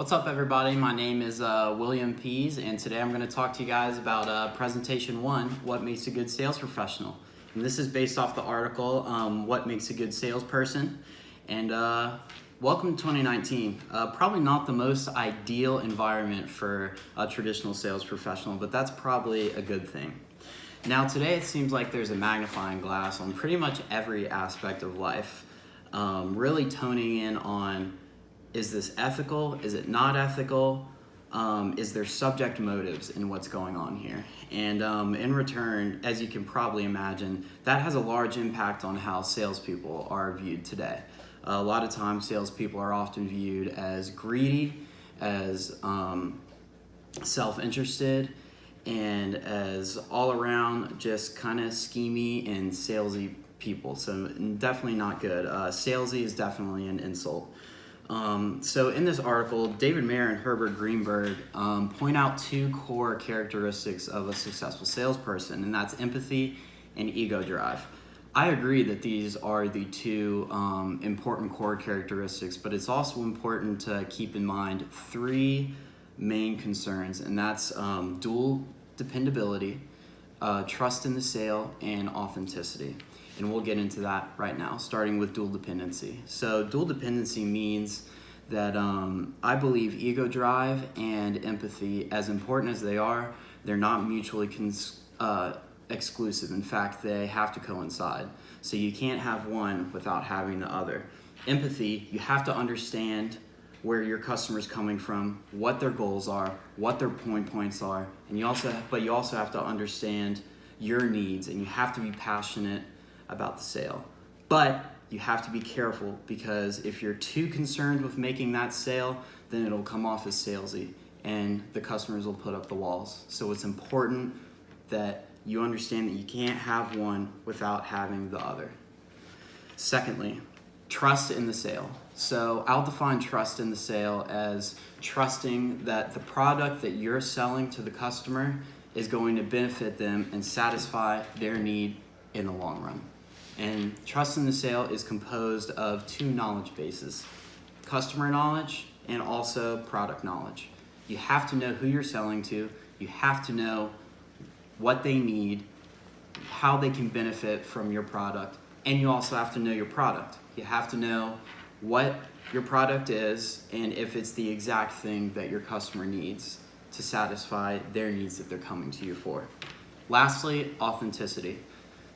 What's up, everybody? My name is William Pease, and today I'm going to talk to you guys about presentation 1, what makes a good sales professional. And this is based off the article, What Makes a Good Salesperson. And welcome to 2019. Probably not the most ideal environment for a traditional sales professional, but that's probably a good thing. Now today it seems like there's a magnifying glass on pretty much every aspect of life, really toning in on, is this ethical? Is it not ethical? Is there subject motives in what's going on here? And in return, as you can probably imagine, that has a large impact on how salespeople are viewed today. A lot of times salespeople are often viewed as greedy, as self-interested, and as all around just kind of schemy and salesy people. So definitely not good. Salesy is definitely an insult. So in this article, David Mayer and Herbert Greenberg point out 2 core characteristics of a successful salesperson, and that's empathy and ego drive. I agree that these are the 2 important core characteristics, but it's also important to keep in mind 3 main concerns, and that's dual dependability, trust in the sale, and authenticity. And we'll get into that right now, starting with dual dependency. So dual dependency means that I believe ego drive and empathy, as important as they are, they're not mutually exclusive. In fact, they have to coincide. So you can't have one without having the other. Empathy, you have to understand where your customer's coming from, what their goals are, what their points are, and you also have to understand your needs, and you have to be passionate about the sale. But you have to be careful, because if you're too concerned with making that sale, then it'll come off as salesy and the customers will put up the walls. So it's important that you understand that you can't have one without having the other. Secondly, trust in the sale. So I'll define trust in the sale as trusting that the product that you're selling to the customer is going to benefit them and satisfy their need in the long run. And trust in the sale is composed of 2 knowledge bases: customer knowledge and also product knowledge. You have to know who you're selling to, you have to know what they need, how they can benefit from your product, and you also have to know your product. You have to know what your product is and if it's the exact thing that your customer needs to satisfy their needs that they're coming to you for. Lastly, authenticity.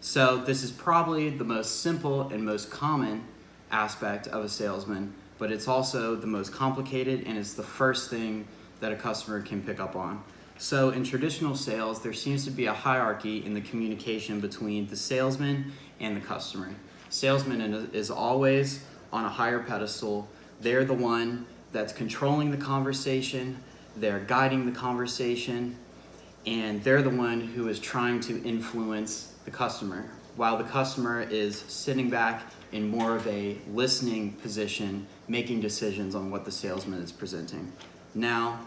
So this is probably the most simple and most common aspect of a salesman, but it's also the most complicated, and it's the first thing that a customer can pick up on. So in traditional sales, there seems to be a hierarchy in the communication between the salesman and the customer. Salesman is always on a higher pedestal. They're the one that's controlling the conversation, they're guiding the conversation, and they're the one who is trying to influence the customer, while the customer is sitting back in more of a listening position, making decisions on what the salesman is presenting. Now,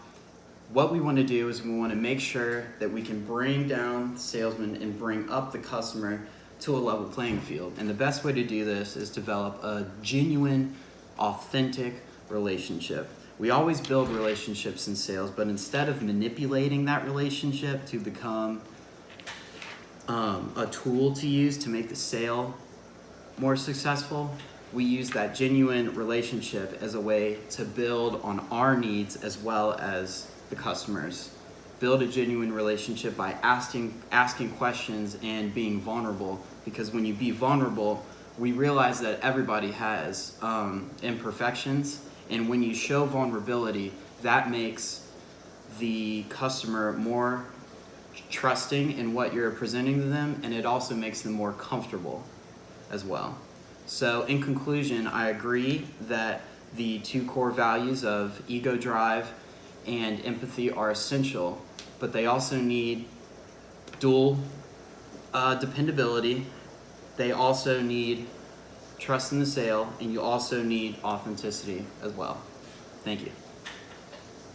what we want to do is we want to make sure that we can bring down the salesman and bring up the customer to a level playing field. And the best way to do this is develop a genuine, authentic relationship. We always build relationships in sales, but instead of manipulating that relationship to become a tool to use to make the sale more successful, we use that genuine relationship as a way to build on our needs as well as the customers. Build a genuine relationship by asking questions and being vulnerable, because when you be vulnerable, we realize that everybody has imperfections, and when you show vulnerability, that makes the customer more trusting in what you're presenting to them, and it also makes them more comfortable as well. So in conclusion, I agree that the 2 core values of ego drive and empathy are essential, but they also need dual dependability. They also need trust in the sale, and you also need authenticity as well. Thank you.